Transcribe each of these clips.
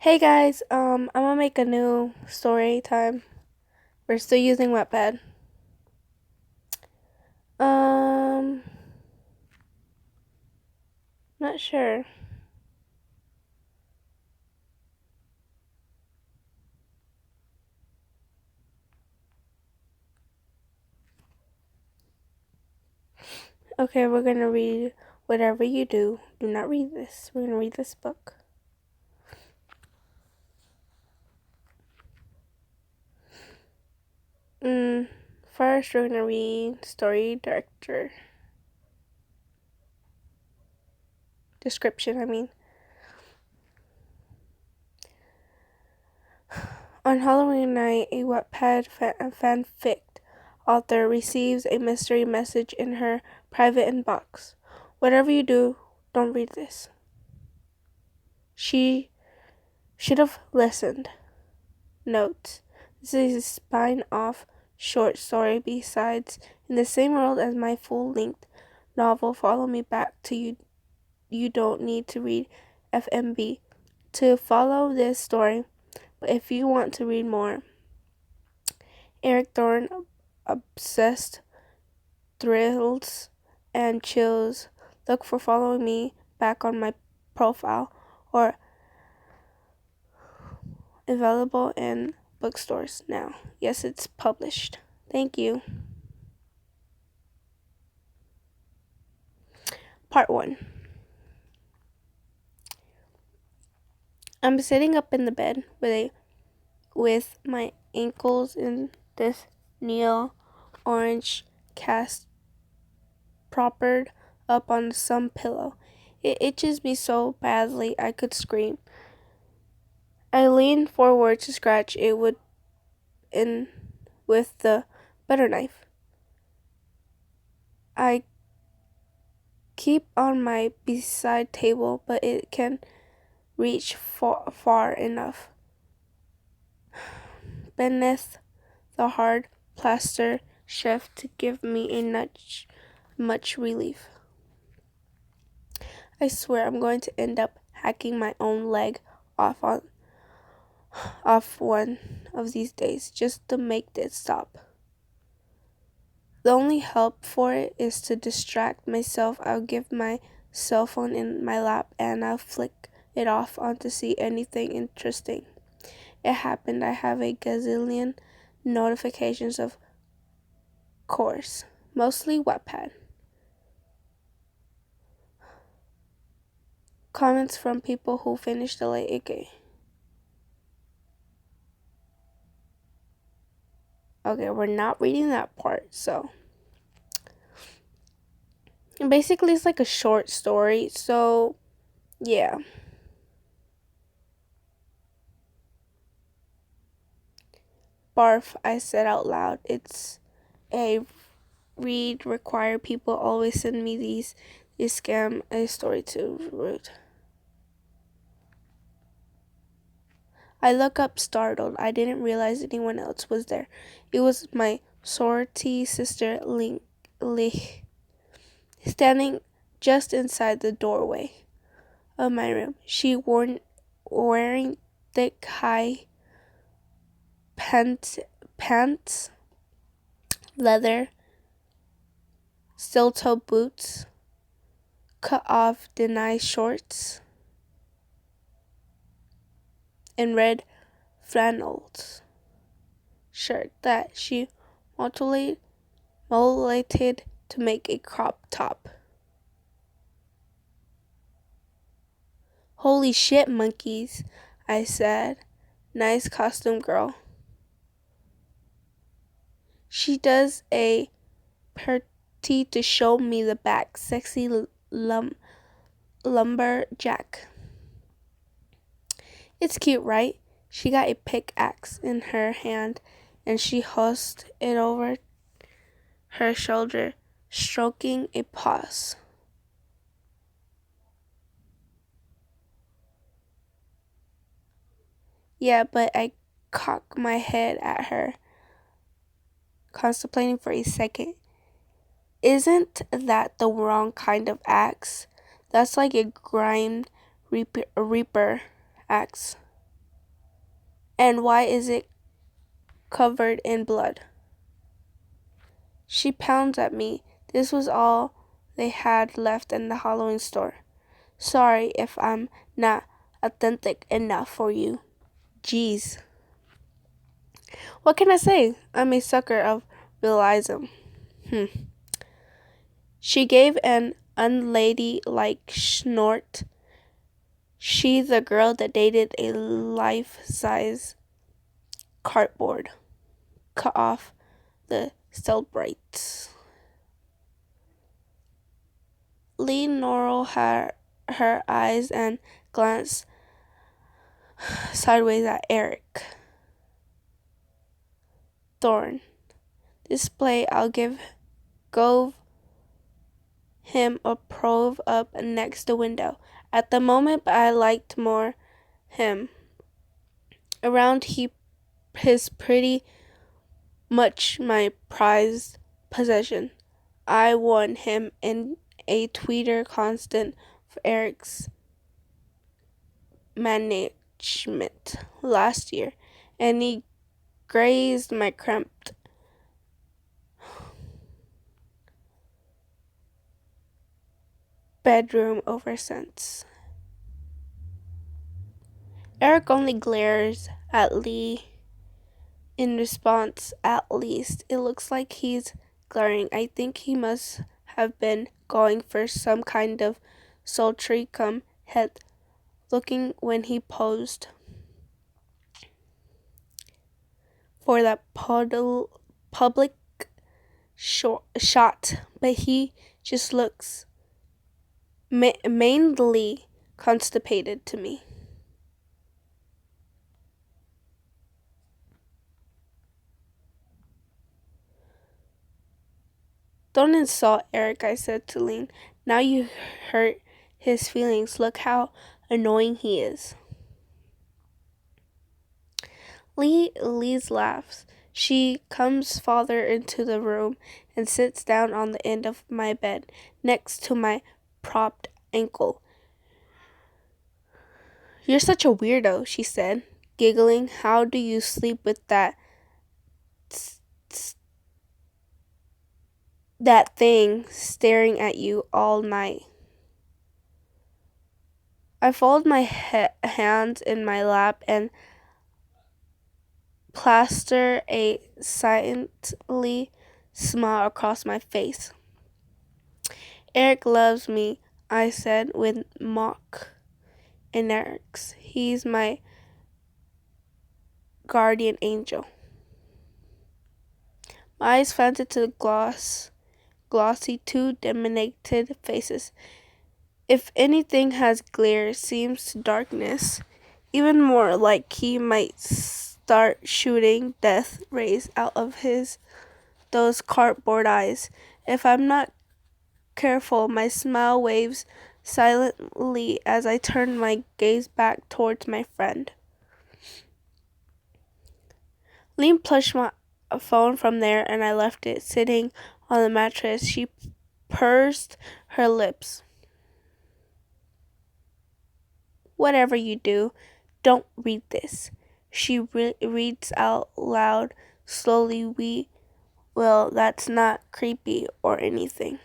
Hey guys, I'm gonna make a new story time. We're still using wattpad. Um, not sure. Okay, we're gonna read Whatever You Do. Do not read this. We're gonna read this book. First, we're gonna read story director description. On Halloween night, a wattpad fanfic author receives a mystery message in her private inbox. Whatever you do, don't read this. She should have listened. Notes. This is a spin-off short story besides in the same world as my full-length novel Follow Me Back to You. You don't need to read FMB to follow this story, but if you want to read more, Eric Thorne obsessed thrills and chills, look for Following Me Back on my profile or available in bookstores now. Yes, it's published. Thank you. Part 1. I'm sitting up in the bed with my ankles in this neon orange cast propped up on some pillow. It itches me so badly I could scream. I lean forward to scratch it with the butter knife. I keep on my bedside table, but it can reach far enough beneath the hard plaster shelf to give me a much relief. I swear I'm going to end up hacking my own leg off one of these days just to make it stop. The only help for it is to distract myself. I'll give my cell phone in my lap and I'll flick it off on to see anything interesting. It happened. I have a gazillion notifications, of course, mostly Wattpad. Comments from people who finished the late game. Okay, we're not reading that part, so. And basically, it's like a short story, so yeah. Barf, I said out loud. It's a read required. People always send me these scam a story to root. I look up startled. I didn't realize anyone else was there. It was my sorority sister Lee, standing just inside the doorway of my room. She wearing thick high pants, leather, steel-toe boots, cut off deny shorts, and red flannels shirt that she modulated to make a crop top. Holy shit, monkeys, I said. Nice costume, girl. She does a pretty to show me the back. Sexy lumberjack. It's cute, right? She got a pickaxe in her hand and she hoisted it over her shoulder, stroking a paws. Yeah, but I cocked my head at her, contemplating for a second. Isn't that the wrong kind of axe? That's like a grimed reaper axe. And why is it covered in blood? She pounds at me. This was all they had left in the Halloween store. Sorry if I'm not authentic enough for you. Jeez. What can I say? I'm a sucker of realism. She gave an unladylike snort. She the girl that dated a life-size cardboard. Cut off the celebrates. Lee Norrell had her eyes and glanced sideways at Eric. Thorn. Display I'll give him a prove up next the window. At the moment I liked more him. Around his pretty much my prized possession. I won him in a tweeter constant for Eric's management last year, and he grazed my cramped bedroom ever since. Eric only glares at Lee in response. At least it looks like he's glaring. I think he must have been going for some kind of sultry come head looking when he posed for that public shot, but he just looks mainly constipated to me. Don't insult Eric, I said to Lean. Now you hurt his feelings. Look how annoying he is. Lee's laughs. She comes farther into the room and sits down on the end of my bed next to my propped ankle. You're such a weirdo, she said, giggling. How do you sleep with that thing staring at you all night? I fold my hands in my lap and plaster a silently smile across my face. Eric loves me, I said with mock inerence. He's my guardian angel. My eyes fanted to the glossy, two dominated faces. If anything has glare, seems darkness, even more like he might start shooting death rays out of those cardboard eyes. If I'm not careful, my smile waves silently as I turn my gaze back towards my friend. Lean pushed my phone from there and I left it sitting on the mattress. She pursed her lips. Whatever you do, don't read this. She reads out loud, slowly. Well, that's not creepy or anything.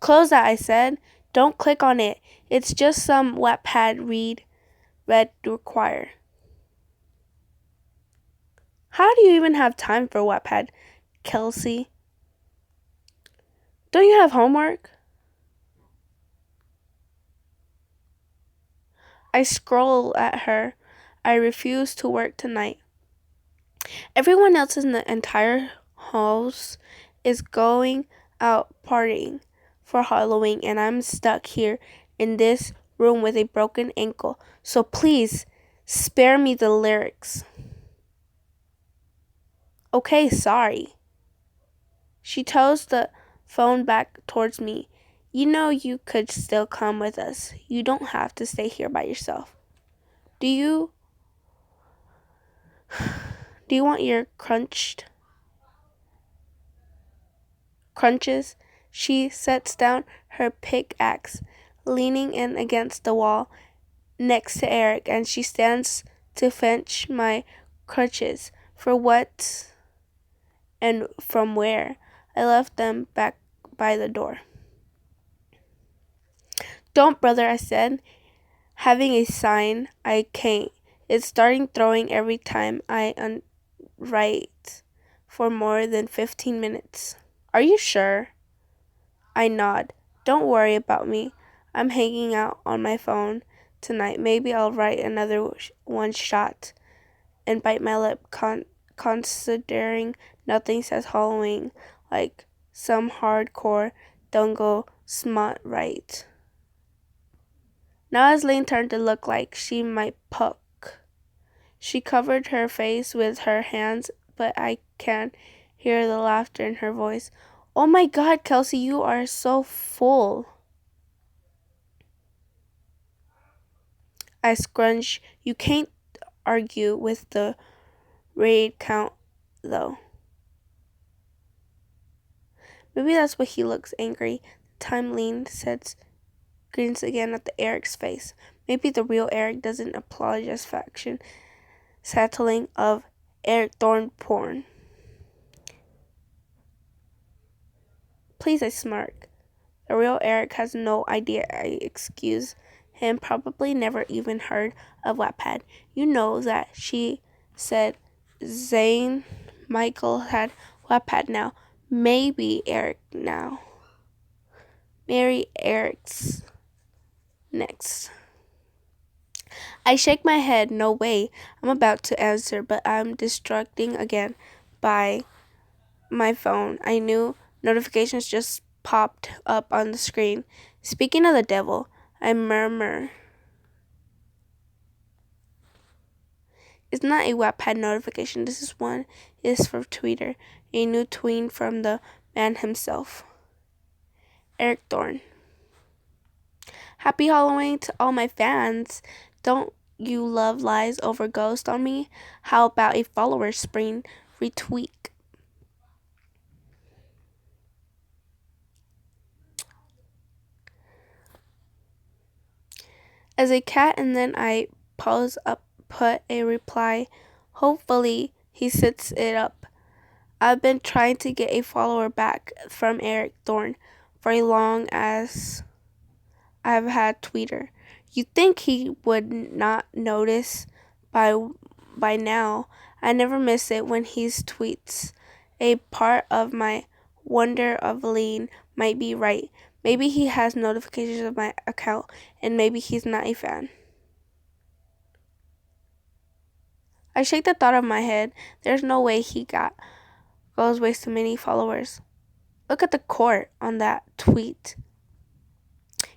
Close that, I said. Don't click on it. It's just some wattpad read require. How do you even have time for wattpad, Kelsey? Don't you have homework? I scroll at her. I refuse to work tonight. Everyone else in the entire house is going out partying for Halloween and I'm stuck here in this room with a broken ankle. So please spare me the lyrics. Okay, sorry. She toes the phone back towards me. You know you could still come with us. You don't have to stay here by yourself. Do you want your crunches? She sets down her pickaxe, leaning in against the wall next to Eric, and she stands to fetch my crutches. For what and from where? I left them back by the door. Don't, brother, I said, having a sign I can't. It's starting throwing every time I write for more than 15 minutes. Are you sure? I nod. Don't worry about me. I'm hanging out on my phone tonight. Maybe I'll write another one shot and bite my lip, considering nothing says Halloween like some hardcore dungo smut right. Now as Lane turned to look like she might puck. She covered her face with her hands, but I can hear the laughter in her voice. Oh my God, Kelsey, you are so full. I scrunch. You can't argue with the raid count, though. Maybe that's why he looks angry. The time Lean sets grins again at the Eric's face. Maybe the real Eric doesn't apologize for action settling of Eric Thorne porn. Please, I smirk. The real Eric has no idea I excuse him, probably never even heard of wattpad. You know that she said Zane Michael had wattpad now. Maybe Eric now. Mary Eric's next. I shake my head. No way. I'm about to answer, but I'm distracting again by my phone. I knew notifications just popped up on the screen. Speaking of the devil, I murmur. It's not a wattpad notification. This is one. It is for Twitter. A new tweet from the man himself. Eric Thorne. Happy Halloween to all my fans. Don't you love lies over ghost on me? How about a follower spring retweet? As a cat, and then I pause up, put a reply. Hopefully he sets it up. I've been trying to get a follower back from Eric Thorne for as long as I've had Twitter. You'd think he would not notice by now. I never miss it when he tweets. A part of my wonder of Lean might be right. Maybe he has notifications of my account, and maybe he's not a fan. I shake the thought of my head. There's no way he goes way so many followers. Look at the court on that tweet.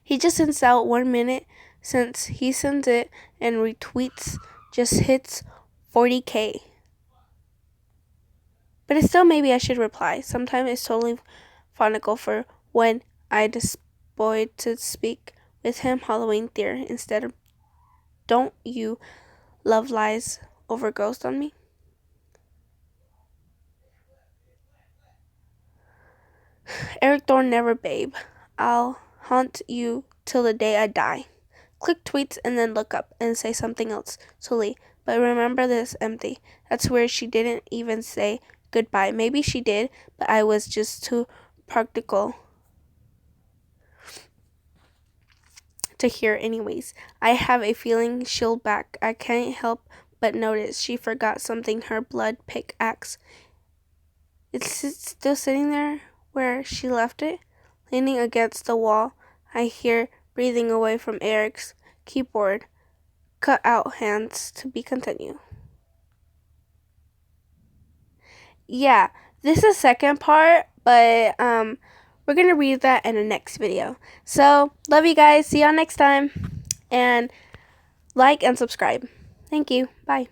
He just sends out 1 minute since he sends it and retweets just hits 40K. But it's still maybe I should reply. Sometimes it's totally phonical for when I despise to speak with him Halloween theory instead of don't you love lies over ghost on me? Eric Thorne never, babe. I'll haunt you till the day I die. Click tweets and then look up and say something else. Slowly. But remember this empty. That's where she didn't even say goodbye. Maybe she did, but I was just too practical to hear anyways. I have a feeling she'll back. I can't help but notice she forgot something, her blood pickaxe. It's still sitting there where she left it, leaning against the wall. I hear breathing away from Eric's keyboard. Cut out hands to be continued. Yeah, this is the second part, but we're gonna read that in the next video. So love you guys. See y'all next time, and like and subscribe. Thank you. Bye.